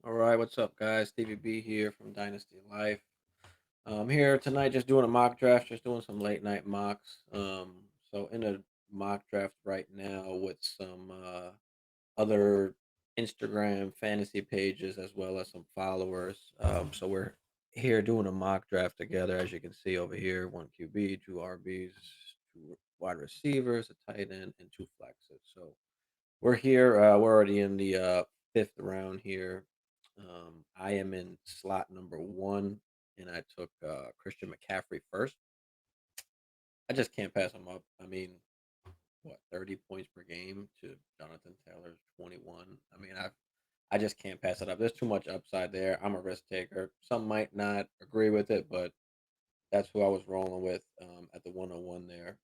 All right, what's up, guys? Stevie B here from Dynasty Life. I'm here tonight just doing a mock draft, just doing some late night mocks. So in a mock draft right now with some other Instagram fantasy pages as well as some followers. So we're here doing a mock draft together, as you can see over here: one QB, two RBs, two wide receivers, a tight end, and two flexes. So we're here. We're already in the fifth round here. I am in slot number one, and I took Christian McCaffrey first. I just can't pass him up. I mean, what, 30 points per game to Jonathan Taylor's 21. I mean, I just can't pass it up. There's too much upside there. I'm a risk taker. Some might not agree with it, but that's who I was rolling with at the 101 there.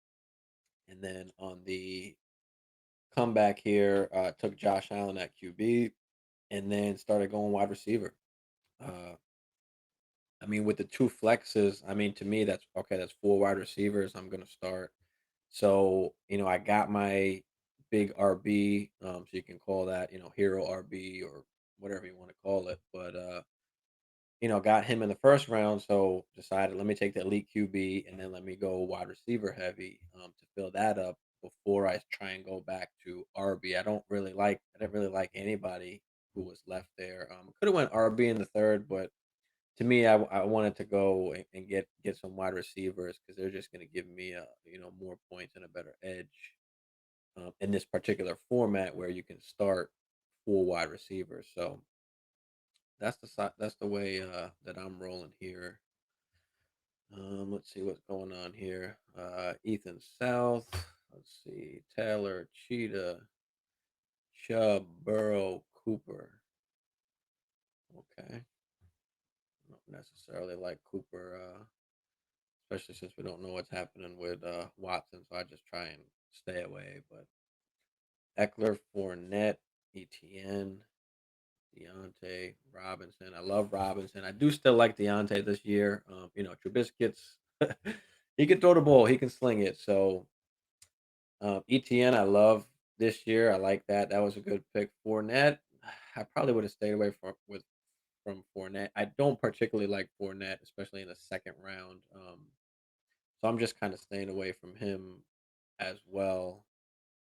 And then on the comeback here, took Josh Allen at QB and then started going wide receiver. Uh, I mean, with the two flexes, I mean, to me, that's okay. That's four wide receivers. I'm gonna start. So I got my big RB. So you can call that hero RB or whatever you want to call it. But got him in the first round. So decided let me take the elite QB and then let me go wide receiver heavy to fill that up before I try and go back to RB. I didn't really like anybody who was left there. Could have went RB in the third, but to me, I wanted to go and get some wide receivers because they're just going to give me more points and a better edge in this particular format where you can start four wide receivers. So that's the way that I'm rolling here. Let's see what's going on here. Ethan South. Let's see. Taylor, Cheetah, Chubb, Burrow, Cooper. Okay. Don't necessarily like Cooper, especially since we don't know what's happening with Watson. So I just try and stay away. But Eckler, Fournette, ETN, Deontay, Robinson. I love Robinson. I do still like Deontay this year. Trubisky's he can throw the ball, he can sling it. So ETN, I love this year. I like that. That was a good pick. Fournette, I probably would have stayed away from Fournette. I don't particularly like Fournette, especially in the second round. So I'm just kind of staying away from him as well.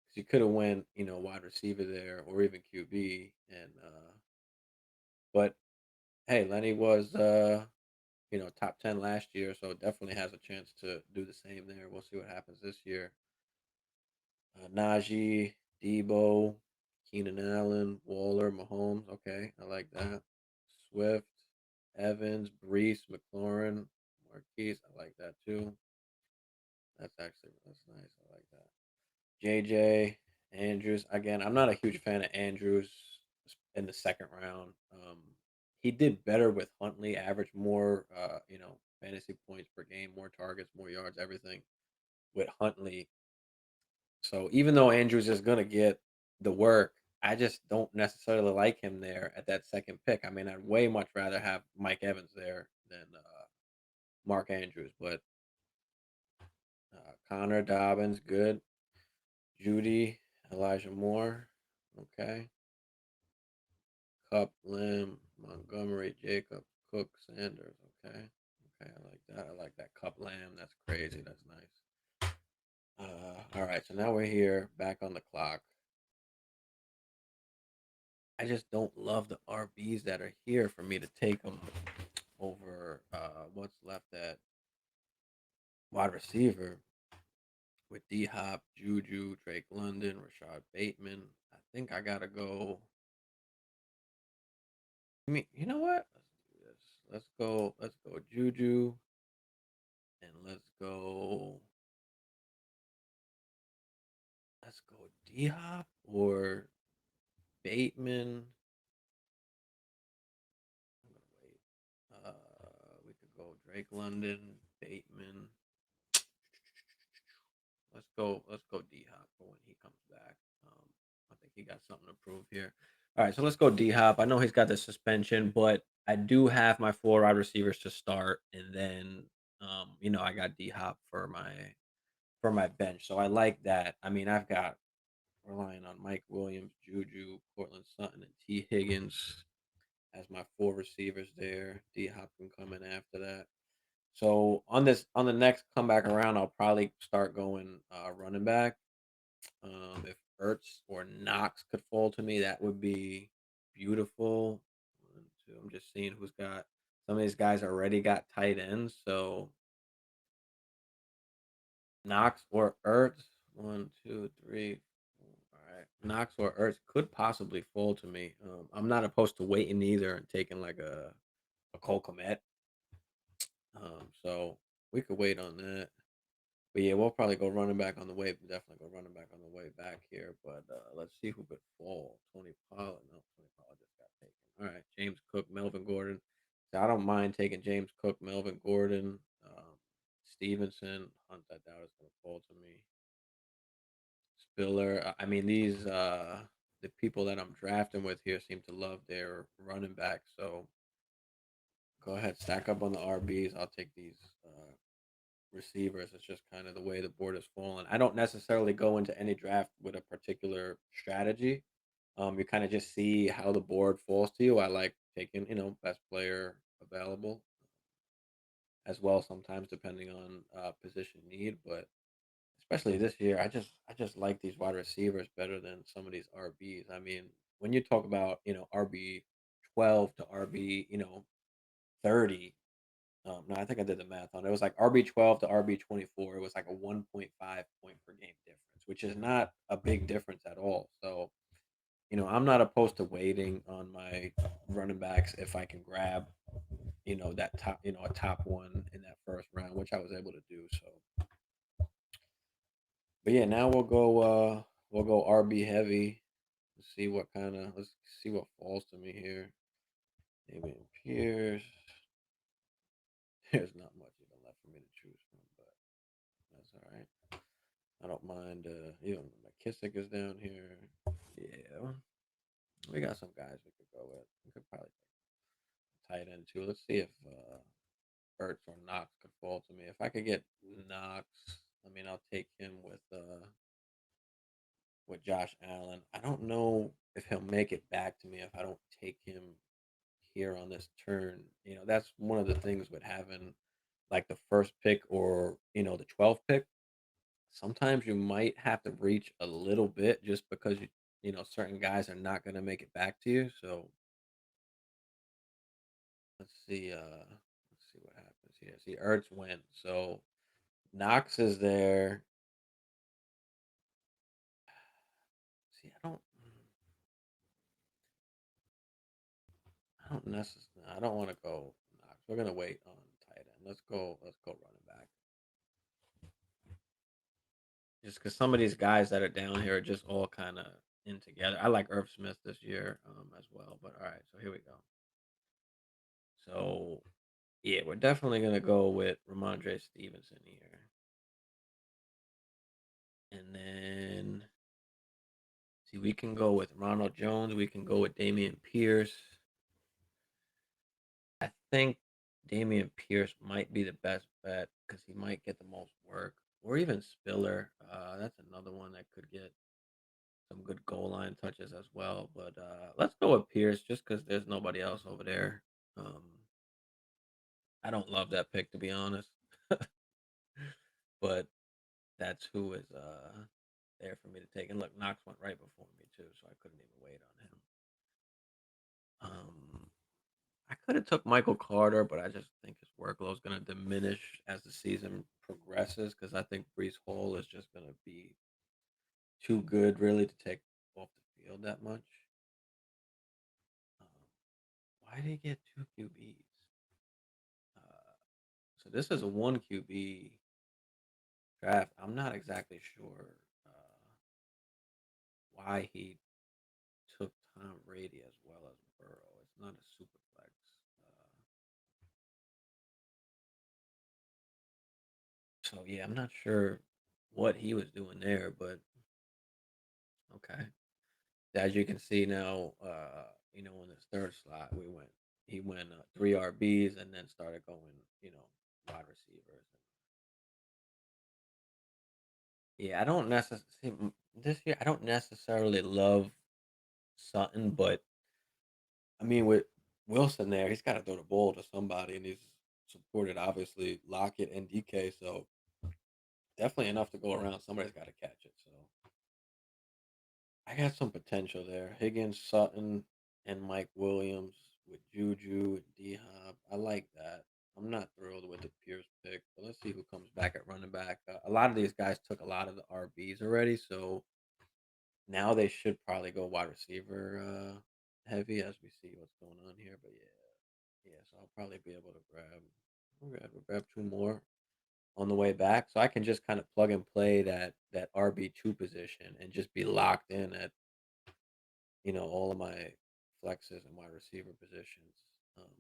'Cause you could have went, wide receiver there or even QB. But hey, Lenny was top 10 last year, so definitely has a chance to do the same there. We'll see what happens this year. Najee, Debo, Keenan Allen, Waller, Mahomes. Okay, I like that. Swift, Evans, Brees, McLaurin, Marquise. I like that too. That's nice. I like that. JJ, Andrews. Again, I'm not a huge fan of Andrews in the second round. He did better with Huntley, averaged more, fantasy points per game, more targets, more yards, everything with Huntley. So even though Andrews is going to get the work, I just don't necessarily like him there at that second pick. I mean, I'd way much rather have Mike Evans there than Mark Andrews. But Connor Dobbins, good. Judy, Elijah Moore, okay. Cup, Lamb, Montgomery, Jacob, Cook, Sanders, okay. Okay, I like that. I like that Cup Lamb. That's crazy. That's nice. All right, so now we're here, back on the clock. I just don't love the RBs that are here for me to take them over what's left at wide receiver with D Hop, Juju, Drake London, Rashad Bateman. I think I gotta go. I mean, you know what? Let's do this. Let's go. Let's go Juju, and let's go. Let's go D Hop or Bateman. I'm gonna wait. We could go Drake London, Bateman. Let's go D Hop for when he comes back. I think he got something to prove here. All right, so let's go D Hop. I know he's got the suspension, but I do have my four wide receivers to start, and then I got D Hop for my bench. So I like that. I mean, I've got relying on Mike Williams, Juju, Cortland Sutton, and T Higgins. as my four receivers there. D Hop can come in after that. So on the next comeback around, I'll probably start going running back. If Ertz or Knox could fall to me, that would be beautiful. One, two, I'm just seeing who's got some of these guys already got tight ends. So Knox or Ertz. One, two, three. All right. Knox or Ertz could possibly fall to me. I'm not opposed to waiting either and taking like a Cole Kmet. So we could wait on that. But yeah, we'll probably go running back on the way. Definitely go running back on the way back here. But let's see who could fall. Tony Pollard. No, Tony Pollard just got taken. All right, James Cook, Melvin Gordon. So I don't mind taking James Cook, Melvin Gordon, Stevenson. Hunt, I doubt is going to fall to me. Spiller. I mean, these the people that I'm drafting with here seem to love their running back. So go ahead, stack up on the RBs. I'll take these receivers. It's just kind of the way the board has fallen. I don't necessarily go into any draft with a particular strategy. You kind of just see how the board falls to you. I like taking, best player available as well sometimes depending on position need, but especially this year, I just like these wide receivers better than some of these RBs. I mean, when you talk about, RB 12 to RB, 30. No, I think I did the math on it. It was like RB 12 to RB 24. It was like a 1.5 point per game difference, which is not a big difference at all. So, I'm not opposed to waiting on my running backs if I can grab, that top, a top one in that first round, which I was able to do. So, but yeah, now we'll go RB heavy. Let's see what falls to me here. Damian Pierce. There's not much even left for me to choose from, but that's all right. I don't mind. Even McKissick is down here. Yeah, we got some guys we could go with. We could probably tight end too. Let's see if Ertz or Knox could fall to me. If I could get Knox, I mean, I'll take him with Josh Allen. I don't know if he'll make it back to me if I don't take him here on this turn. That's one of the things with having like the first pick or the 12th pick. Sometimes you might have to reach a little bit just because certain guys are not going to make it back to you. So let's see what happens here. See, Ertz went, so Knox is there. See, I don't want to go Knox. We're gonna wait on tight end. Let's go running back. Just because some of these guys that are down here are just all kind of in together. I like Irv Smith this year as well. But all right, so here we go. So yeah, we're definitely gonna go with Ramondre Stevenson here, and then see we can go with Ronald Jones. We can go with Damian Pierce. I think Damian Pierce might be the best bet because he might get the most work, or even Spiller. That's another one that could get some good goal line touches as well. But let's go with Pierce just because there's nobody else over there. Um, I don't love that pick to be honest, but that's who is there for me to take. And look, Knox went right before me too, so I couldn't even wait on him. I could have took Michael Carter, but I just think his workload is going to diminish as the season progresses because I think Brees Hall is just going to be too good really to take off the field that much. Um, why did he get two QBs? Uh, so this is a one QB draft. I'm not exactly sure why he took Tom Brady as well as Burrow. It's not a super flex. So yeah, I'm not sure what he was doing there, but okay. As you can see now, in this third slot, he went three RBs and then started going, wide receivers. Yeah, I don't necessarily this year. I don't necessarily love Sutton, but I mean, with Wilson there. He's got to throw the ball to somebody, and he's supported obviously Lockett and DK. So definitely enough to go around. Somebody's got to catch it. So I got some potential there. Higgins, Sutton, and Mike Williams with Juju and D Hop. I like that. I'm not thrilled with the Pierce pick, but let's see who comes back at running back. A lot of these guys took a lot of the RBs already, so now they should probably go wide receiver heavy as we see what's going on here. But yeah, so I'll probably be able to grab two more on the way back, so I can just kind of plug and play that RB2 position and just be locked in at all of my flexes and wide receiver positions. Um,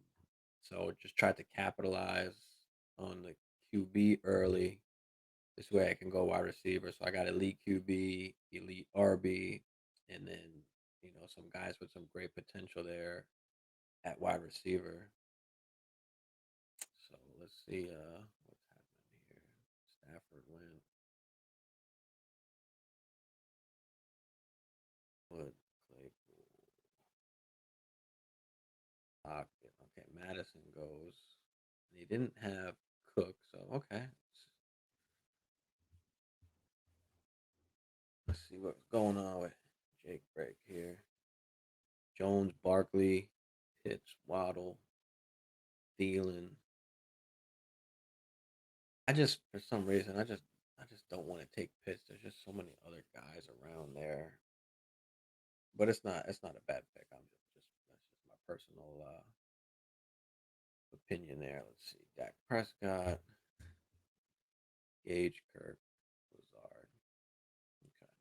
so just try to capitalize on the QB early. This way I can go wide receiver. So I got elite QB, elite RB, and then some guys with some great potential there at wide receiver. So let's see what's happening here. Stafford went. Wood, Claypool, Lockett. Okay, Madison goes. And he didn't have Cook, so okay. Let's see what's going on with Jake Break here. Jones, Barkley, Pitts, Waddle, Thielen. I just for some reason I just don't want to take Pitts. There's just so many other guys around there. But it's not a bad pick. I'm just that's just my personal opinion there. Let's see. Dak Prescott, Gage, Kirk, Lazard. Okay.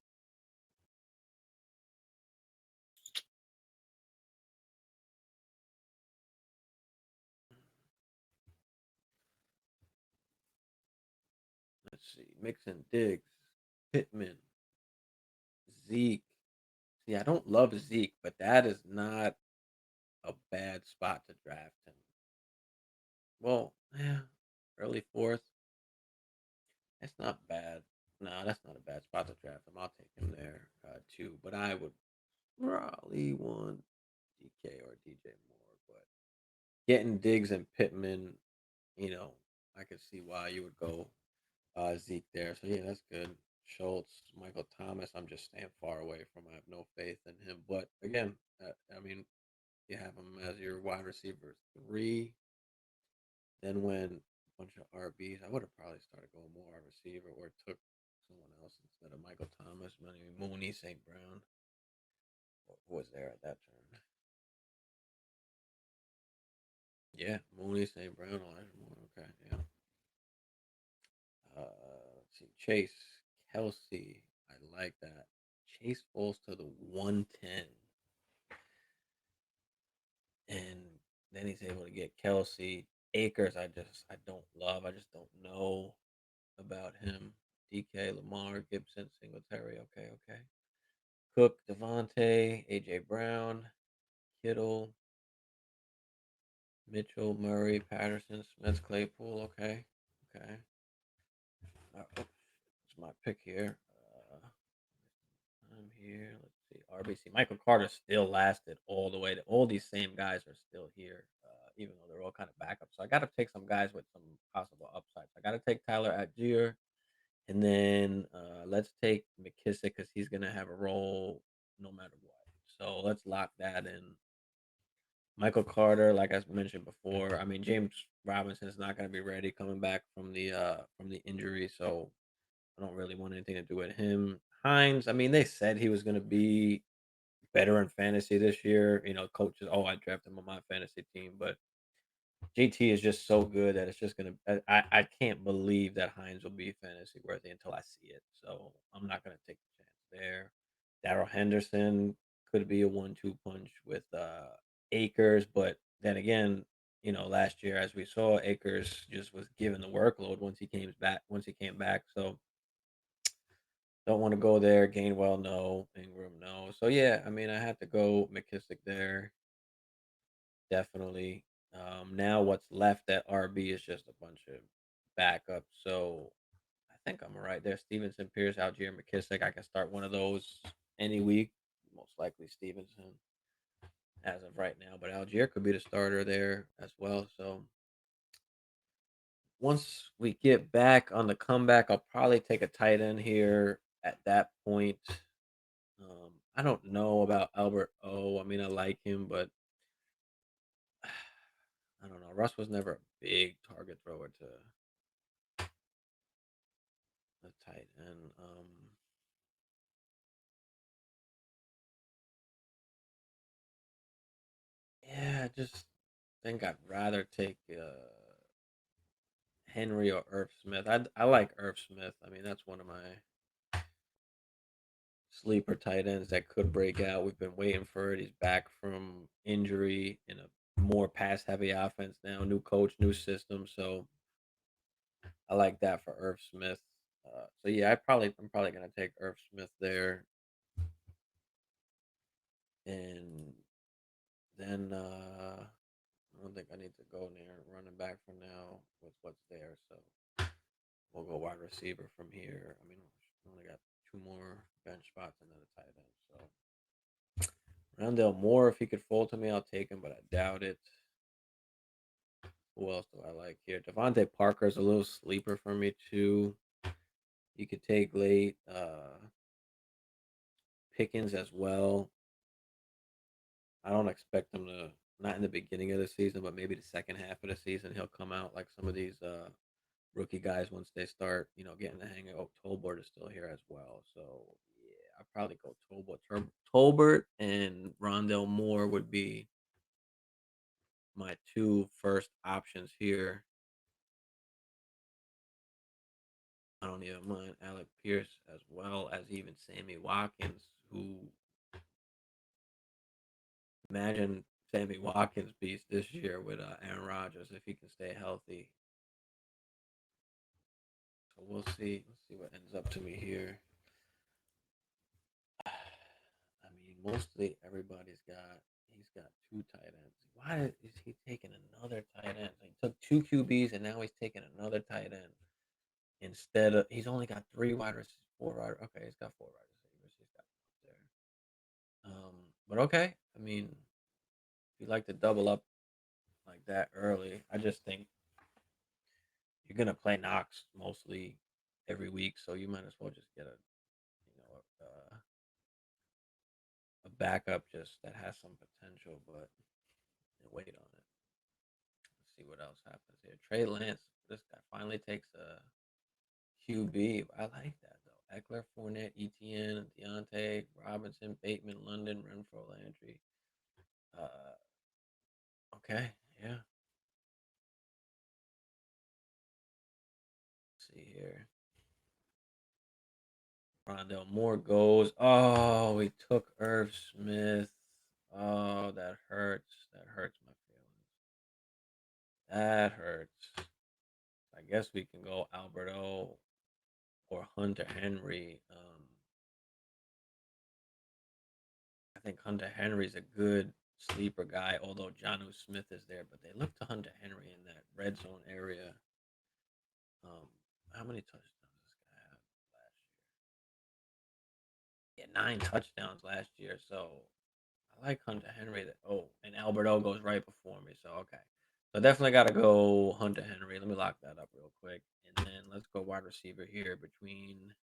Let's see. Mixon, Diggs, Pittman, Zeke. See, I don't love Zeke, but that is not a bad spot to draft him. Well, yeah, early fourth. That's not bad. No, that's not a bad spot to draft him. I'll take him there too. But I would probably want DK or DJ Moore. But getting Diggs and Pittman, you know, I could see why you would go Zeke there. So yeah, that's good. Schultz, Michael Thomas. I'm just staying far away from. I have no faith in him. But again, I mean, you have him as your wide receiver three. Then when a bunch of RBs, I would have probably started going more wide receiver or took someone else instead of Michael Thomas. Maybe Mooney, St. Brown. What was there at that turn? Yeah, Mooney, St. Brown, Elijah Moore. Okay, yeah. Let's see, Chase, Kelsey. I like that. Chase falls to the 110, and then he's able to get Kelsey. Akers, I don't love. I just don't know about him. DK, Lamar, Gibson, Singletary. Okay, okay. Cook, Devontae, AJ Brown, Kittle, Mitchell, Murray, Patterson, Smith, Claypool. Okay, okay. It's my pick here. I'm here. Let's see. RBC. Michael Carter still lasted all the way. All these same guys are still here, even though they're all kind of backups. So I got to take some guys with some possible upsides. I got to take Tyler Algier, and then let's take McKissick because he's gonna have a role no matter what. So let's lock that in. Michael Carter, like I mentioned before, I mean James Robinson is not going to be ready coming back from the injury, so I don't really want anything to do with him. Hines, I mean they said he was going to be better in fantasy this year. Coaches, oh, I drafted him on my fantasy team, but JT is just so good that it's just gonna. I can't believe that Hines will be fantasy worthy until I see it. So I'm not gonna take the chance there. Daryl Henderson could be a 1-2 punch with Akers, but then again, last year as we saw, Akers just was given the workload once he came back. Once he came back, so don't want to go there. Gainwell, no. Ingram, no. So yeah, I mean, I had to go McKissick there. Definitely. Now what's left at RB is just a bunch of backups. So I think I'm right there. Stevenson, Pierce, Algier, McKissick. I can start one of those any week. Most likely Stevenson. as of right now, but Algier could be the starter there as well. So once we get back on the comeback, I'll probably take a tight end here at that point. I don't know about Albert O. I mean, I like him, but I don't know. Russ was never a big target thrower to the tight end. Yeah, I just think I'd rather take Henry or Irv Smith. I like Irv Smith. I mean, that's one of my sleeper tight ends that could break out. We've been waiting for it. He's back from injury in a more pass heavy offense now. New coach, new system. So I like that for Irv Smith. So yeah, I'm probably gonna take Irv Smith there, and then I don't think I need to go near running back for now with what's there. So we'll go wide receiver from here. I mean, we only got two more bench spots and then a tight end. So Rondell Moore, if he could fold to me, I'll take him, but I doubt it. Who else do I like here? Devontae Parker's a little sleeper for me too. You could take late Pickens as well. I don't expect him to not in the beginning of the season, but maybe the second half of the season he'll come out like some of these rookie guys once they start, getting the hang of Tolbert is still here as well. So yeah, I'd probably go Tolbert and Rondell Moore would be my two first options here. I don't even mind Alec Pierce as well as even Sammy Watkins, who imagine Sammy Watkins beats this year with Aaron Rodgers if he can stay healthy. So we'll see. Let's see what ends up to me here. I mean, mostly everybody's got. He's got two tight ends. Why is he taking another tight end? He took two QBs and now he's taking another tight end instead of. He's only got three wide receivers, four wide. Okay, he's got four wide receivers. He's got there. But okay. I mean, if you like to double up like that early, I just think you're gonna play Knox mostly every week, so you might as well just get a backup just that has some potential, but wait on it. Let's see what else happens here. Trey Lance, this guy finally takes a QB. I like that though. Eckler, Fournette, ETN, Deontay, Robinson, Bateman, London, Renfro, Landry. Uh, okay, yeah. Let's see here. Rondell Moore goes. Oh, we took Irv Smith. Oh, that hurts. That hurts my feelings. That hurts. I guess we can go Alberto or Hunter Henry. I think Hunter Henry's a good sleeper guy, although Johnu Smith is there. But they look to Hunter Henry in that red zone area. Um, how many touchdowns does this guy have last year? Yeah, 9 touchdowns last year. So I like Hunter Henry. And Alberto goes right before me. So okay. So definitely got to go Hunter Henry. Let me lock that up real quick, and then let's go wide receiver here between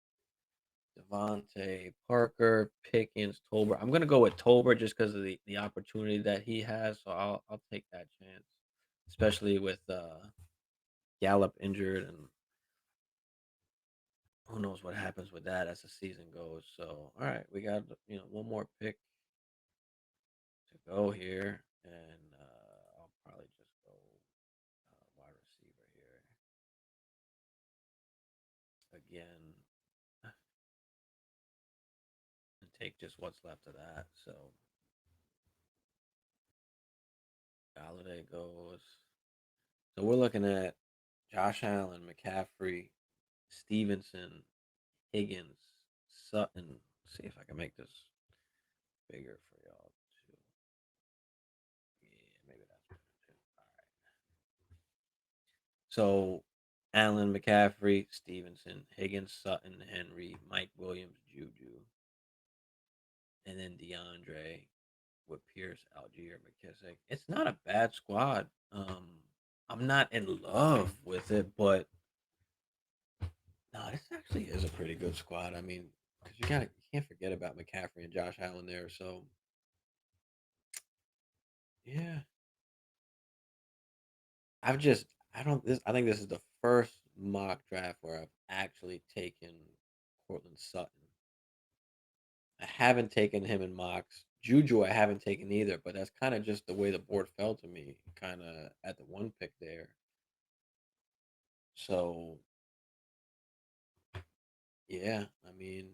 Devontae Parker, Pickens, Tolbert. I'm gonna go with Tolbert just because of the opportunity that he has. So I'll take that chance, especially with Gallup injured, and who knows what happens with that as the season goes. So all right, we got one more pick to go here, and I'll probably just go wide receiver here again and take just what's left of that. So Galladay goes. So we're looking at Josh Allen, McCaffrey, Stevenson, Higgins, Sutton. Let's see if I can make this bigger for y'all too. Yeah, maybe that's better too. All right. So Allen, McCaffrey, Stevenson, Higgins, Sutton, Henry, Mike Williams, Juju, and then DeAndre. with Pierce, Algier, McKissick. It's not a bad squad. I'm not in love with it, but no, this actually is a pretty good squad. I mean, because you can't forget about McCaffrey and Josh Allen there. So yeah, I've just I don't this I think this is the first mock draft where I've actually taken Cortland Sutton. I haven't taken him in mocks. Juju, I haven't taken either, but that's kind of just the way the board fell to me, kind of at the one pick there. So yeah, I mean,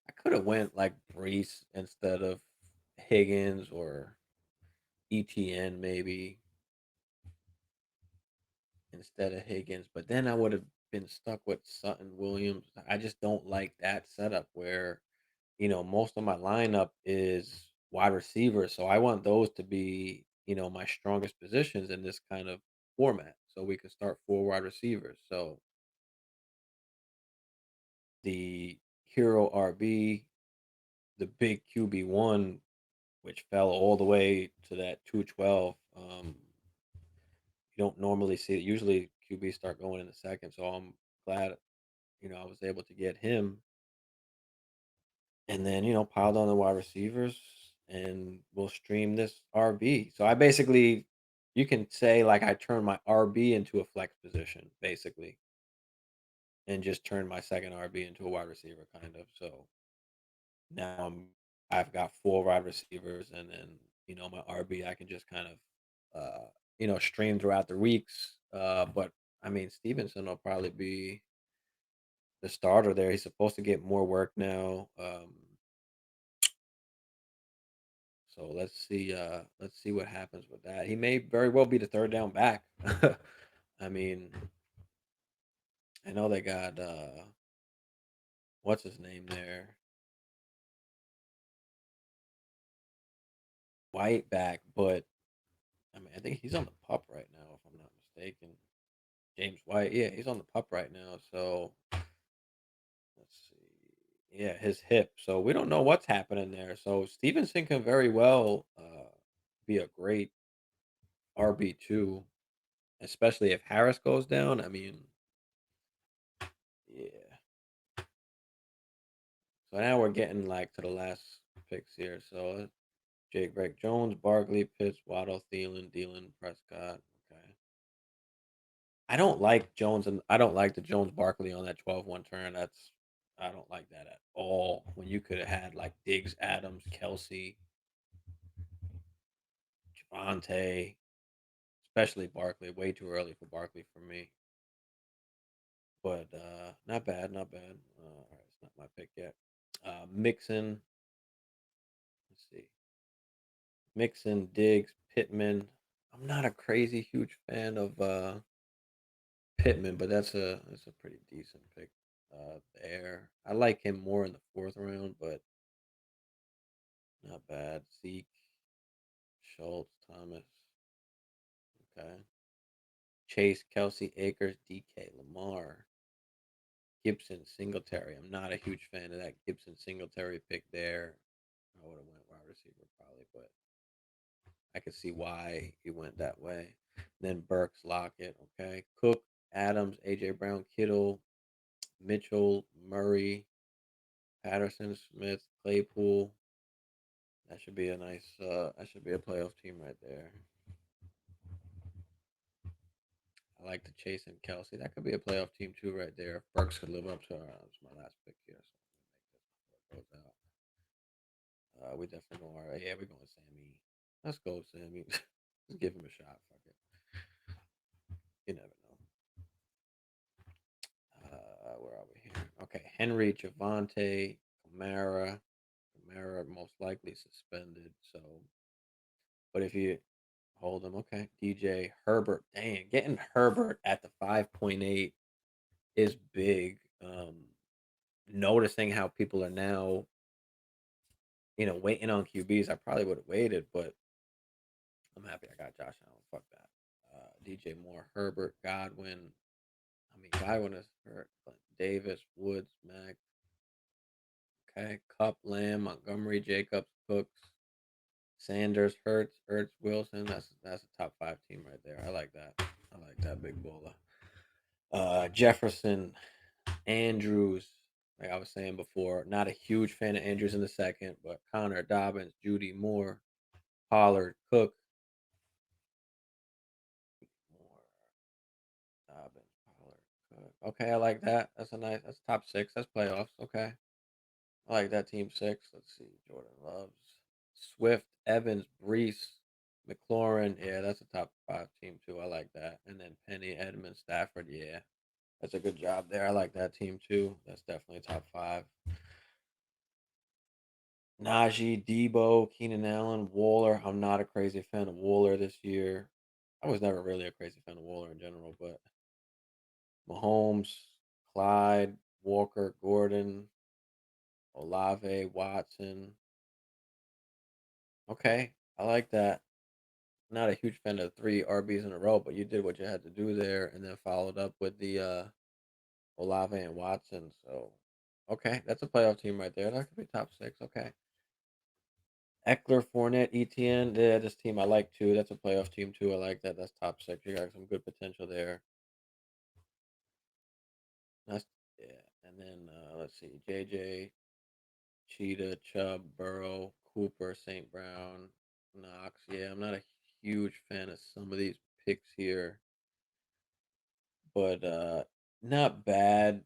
I could have went like Brees instead of Higgins or ETN maybe instead of Higgins, but then I would have been stuck with Sutton Williams. I just don't like that setup where most of my lineup is wide receiver, so I want those to be my strongest positions in this kind of format, so we can start four wide receivers. So the hero RB, the big QB1, which fell all the way to that 212. You don't normally see it. Usually QB start going in the second, so I'm glad I was able to get him, and then piled on the wide receivers, and we'll stream this RB. So I basically, you can say like I turned my RB into a flex position basically, and just turned my second RB into a wide receiver kind of. So now I've got four wide receivers, and then my RB I can just kind of stream throughout the weeks. But I mean Stevenson will probably be the starter there. He's supposed to get more work now. So let's see what happens with that. He may very well be the third down back. I mean, I know they got what's his name there? White back, but I mean I think he's on the pup right now, if I'm not mistaken. James White, yeah, he's on the pup right now. So let's see. Yeah, his hip. So we don't know what's happening there. So Stevenson can very well be a great RB2, especially if Harris goes down. I mean, yeah. So now we're getting like to the last picks here. So Jake Break Jones, Barkley, Pitts, Waddle, Thielen, Prescott. Okay. I don't like Jones, and I don't like the Jones Barkley on that 12-1 turn. I don't like that at all. When you could have had like Diggs, Adams, Kelsey, Javante, especially Barkley. Way too early for Barkley for me. But not bad, not bad. All right, it's not my pick yet. Mixon. Let's see. Mixon, Diggs, Pittman. I'm not a crazy huge fan of Pittman, but that's a pretty decent pick there. I like him more in the fourth round, but not bad. Zeke, Schultz, Thomas. Okay. Chase, Kelsey, Akers, DK, Lamar, Gibson, Singletary. I'm not a huge fan of that Gibson Singletary pick there. I would have went wide receiver probably, but I could see why he went that way. Then Burks, Lockett, okay. Cook, Adams, AJ Brown, Kittle, Mitchell, Murray, Patterson, Smith, Claypool. That should be a nice. That should be a playoff team right there. I like the Chase and Kelsey. That could be a playoff team too, right there. If Burks could live up to it's my last pick here, so I'm gonna make this before it goes out. We definitely go all right. Yeah, we're going Sammy. Let's go, Sammy. Let's give him a shot. Fuck it. You never know. Where are we here? Okay, Henry, Javante, Kamara. Kamara most likely suspended. So, but if you hold him, okay. DJ Herbert. Dang, getting Herbert at the 5.8 is big. Noticing how people are now, waiting on QBs. I probably would have waited, but I'm happy I got Josh Allen. Fuck that. DJ Moore, Herbert, Godwin. I mean, Godwin is hurt. But Davis, Woods, Mac. Okay, Cup, Lamb, Montgomery, Jacobs, Cooks. Sanders, Hurts, Wilson. That's a top five team right there. I like that. I like that big baller. Jefferson, Andrews. Like I was saying before, not a huge fan of Andrews in the second, but Connor, Dobbins, Judy, Moore, Pollard, Cook, Moore, Dobbins, Pollard, Cook. Okay, I like that. That's a nice. That's top six. That's playoffs. Okay, I like that team six. Let's see. Jordan Loves, Swift, Evans, Brees, McLaurin. Yeah, that's a top five team too. I like that. And then Penny, Edmonds, Stafford. Yeah, that's a good job there. I like that team too. That's definitely top five. Najee, Debo, Keenan Allen, Waller. I'm not a crazy fan of Waller this year. I was never really a crazy fan of Waller in general, but Mahomes, Clyde, Walker, Gordon, Olave, Watson. Okay, I like that. Not a huge fan of three RBs in a row, but you did what you had to do there, and then followed up with the Olave and Watson. So, okay, that's a playoff team right there. That could be top six. Okay. Eckler, Fournette, ETN. Yeah, this team I like too. That's a playoff team too. I like that. That's top six. You got some good potential there. That's yeah. And then let's see, JJ, Cheetah, Chubb, Burrow, Cooper, St. Brown, Knox. Yeah, I'm not a huge fan of some of these picks here, but not bad,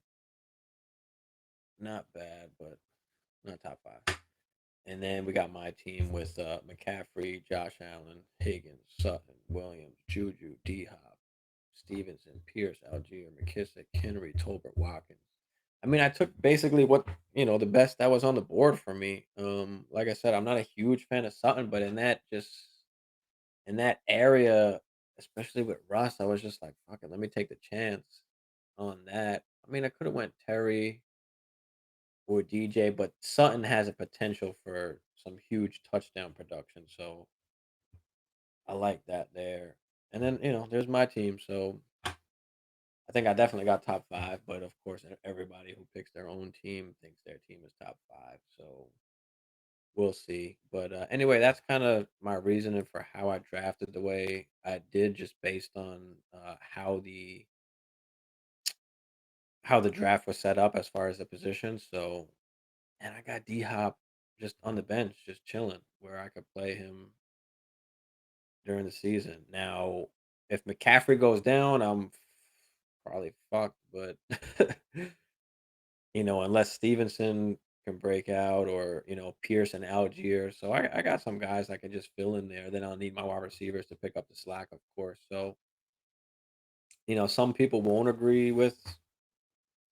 not bad, but not top five. And then we got my team with McCaffrey, Josh Allen, Higgins, Sutton, Williams, Juju, D Hop, Stevenson, Pierce, Algier, McKissick, Henry, Tolbert, Watkins. I mean, I took basically what the best that was on the board for me. Like I said, I'm not a huge fan of Sutton, but in that area, especially with Russ, I was just like, fuck it, let me take the chance on that. I mean, I could have went Terry or DJ, but Sutton has a potential for some huge touchdown production. So I like that there. And then, there's my team. So I think I definitely got top five, but of course, everybody who picks their own team thinks their team is top five. So we'll see. But anyway, that's kind of my reasoning for how I drafted the way I did, just based on how the draft was set up as far as the position. So, and I got D Hop just on the bench, just chilling, where I could play him during the season. Now, if McCaffrey goes down, I'm probably fucked. But unless Stevenson can break out, or Pierce and Algier, so I got some guys I can just fill in there. Then I'll need my wide receivers to pick up the slack, of course. So some people won't agree with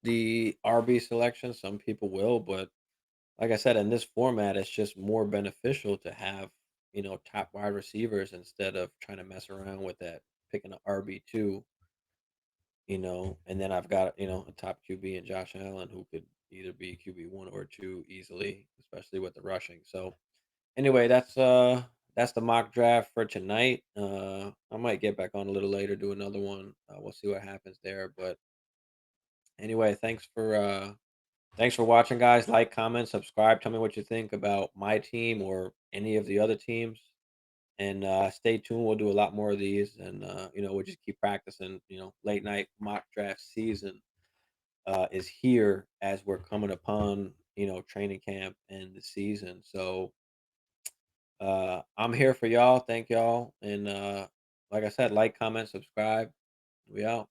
the RB selection. Some people will, but like I said, in this format, it's just more beneficial to have top wide receivers instead of trying to mess around with that picking an RB2. And then I've got a top QB in Josh Allen, who could either be QB1 or two easily, especially with the rushing. So anyway, that's the mock draft for tonight. I might get back on a little later, do another one. We'll see what happens there. But anyway, thanks for watching, guys. Like, comment, subscribe. Tell me what you think about my team or any of the other teams. And stay tuned. We'll do a lot more of these, and we'll just keep practicing. Late night mock draft season is here as we're coming upon training camp and the season. So I'm here for y'all. Thank y'all, and like I said, like, comment, subscribe. We out.